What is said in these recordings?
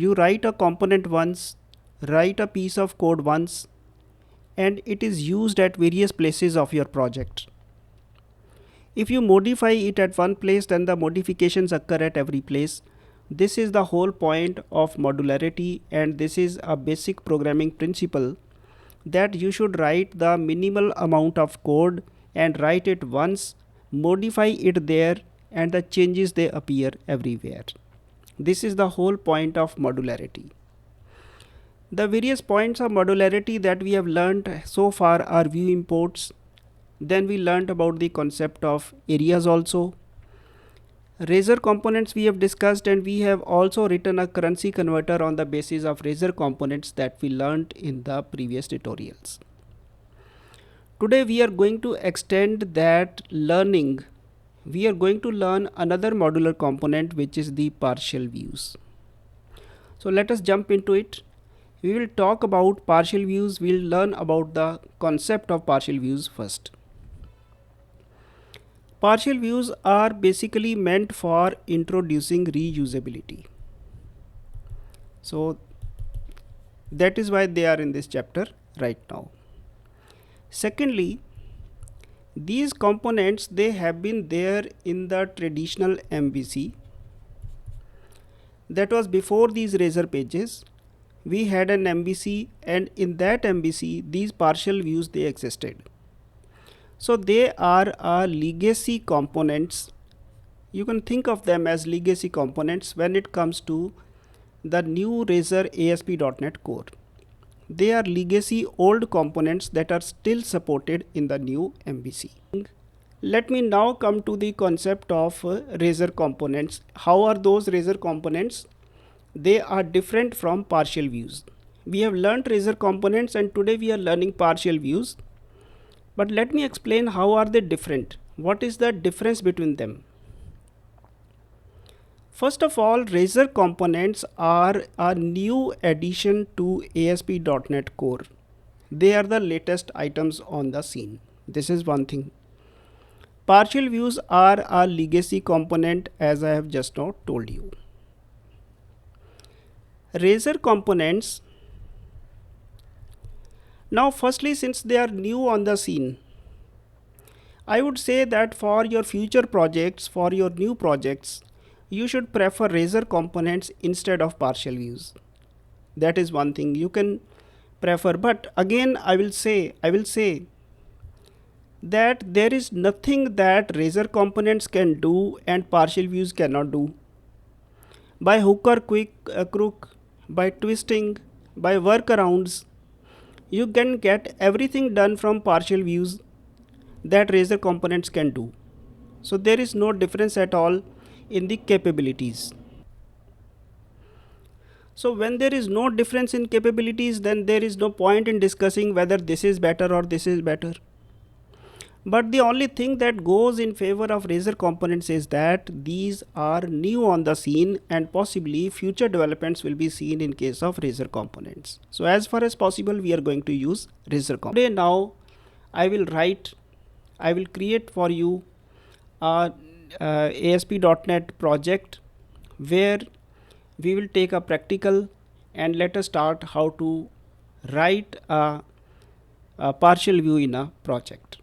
You write a component once, write a piece of code once, and it is used at various places of your project. If you modify it at one place, then the modifications occur at every place. This is the whole point of modularity, and this is a basic programming principle that you should write the minimal amount of code and write it once, modify it there, and the changes they appear everywhere. This is the whole point of modularity. The various points of modularity that we have learned so far are view imports. Then we learned about the concept of areas also. Razor components we have discussed, and we have also written a currency converter on the basis of Razor components that we learned in the previous tutorials. Today we are going to extend that learning. We are going to learn another modular component, which is the partial views. So let us jump into it. We will talk about partial views. We'll learn about the concept of partial views first. Partial views are basically meant for introducing reusability. So that is why they are in this chapter right now. Secondly, these components, they have been there in the traditional MVC. That was before these Razor pages. We had an MVC, and in that MVC these partial views, they existed. So they are legacy components. You can think of them as legacy components when it comes to the new Razor ASP.NET Core. They are legacy old components that are still supported in the new MVC. Let me now come to the concept of Razor components. How are those Razor components? They are different from partial views. We have learned Razor components, and today we are learning partial views. But let me explain how are they different. What is the difference between them? First of all, Razor components are a new addition to ASP.NET Core. They are the latest items on the scene. This is one thing. Partial views are a legacy component, as I have just now told you. Razor components, now firstly, since they are new on the scene, I would say that for your future projects, for your new projects, you should prefer Razor components instead of partial views. That is one thing you can prefer. But again, I will say that there is nothing that Razor components can do and partial views cannot do. By hook or crook, by twisting, by workarounds, you can get everything done from partial views that Razor components can do. So there is no difference at all in the capabilities. So when there is no difference in capabilities, then there is no point in discussing whether this is better or this is better. But the only thing that goes in favor of Razor components is that these are new on the scene, and possibly future developments will be seen in case of Razor components. So as far as possible, we are going to use Razor components. Today now I will create for you a ASP.NET project where we will take a practical, and let us start how to write a partial view in a project.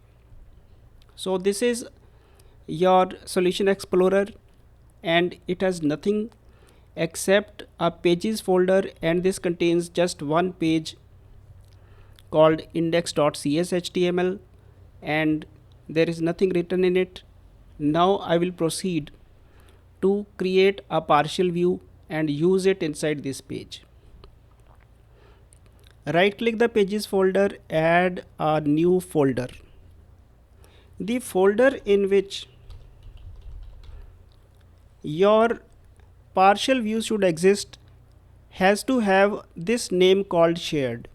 So this is your Solution Explorer, and it has nothing except a pages folder, and this contains just one page called index.cshtml, and there is nothing written in it. Now I will proceed to create a partial view and use it inside this page. Right click the pages folder, add a new folder. The folder in which your partial view should exist has to have this name called shared.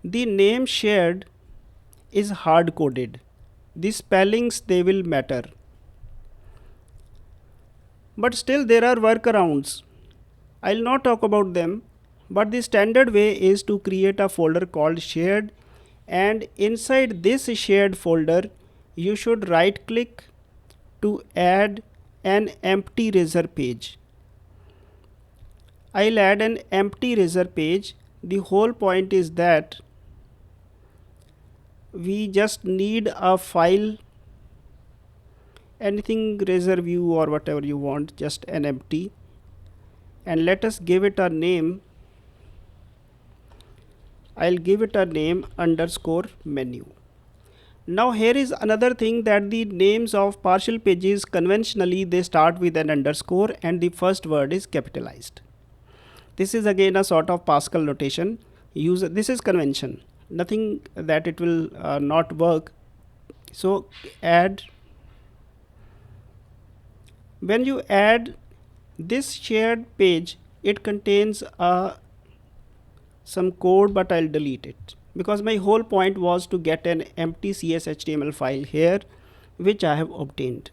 The name shared is hard coded. The spellings, they will matter. But still there are workarounds. I'll not talk about them, but the standard way is to create a folder called shared, and inside this shared folder you should right click to add an empty Razor page. I'll add an empty razor page. The whole point is that we just need a file, anything, razor view or whatever you want, just an empty, and let us give it a name. I'll give it a name underscore menu. Now here is another thing, that the names of partial pages conventionally they start with an underscore and the first word is capitalized. This is again a sort of Pascal notation. This is convention, nothing that it will not work. So add, when you add this shared page, it contains some code, but I'll delete it because my whole point was to get an empty CS_HTML file here, which I have obtained.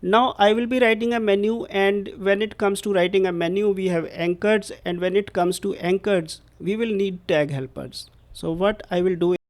Now I will be writing a menu, and when it comes to writing a menu, we have anchors, and when it comes to anchors, we will need tag helpers. So what I will do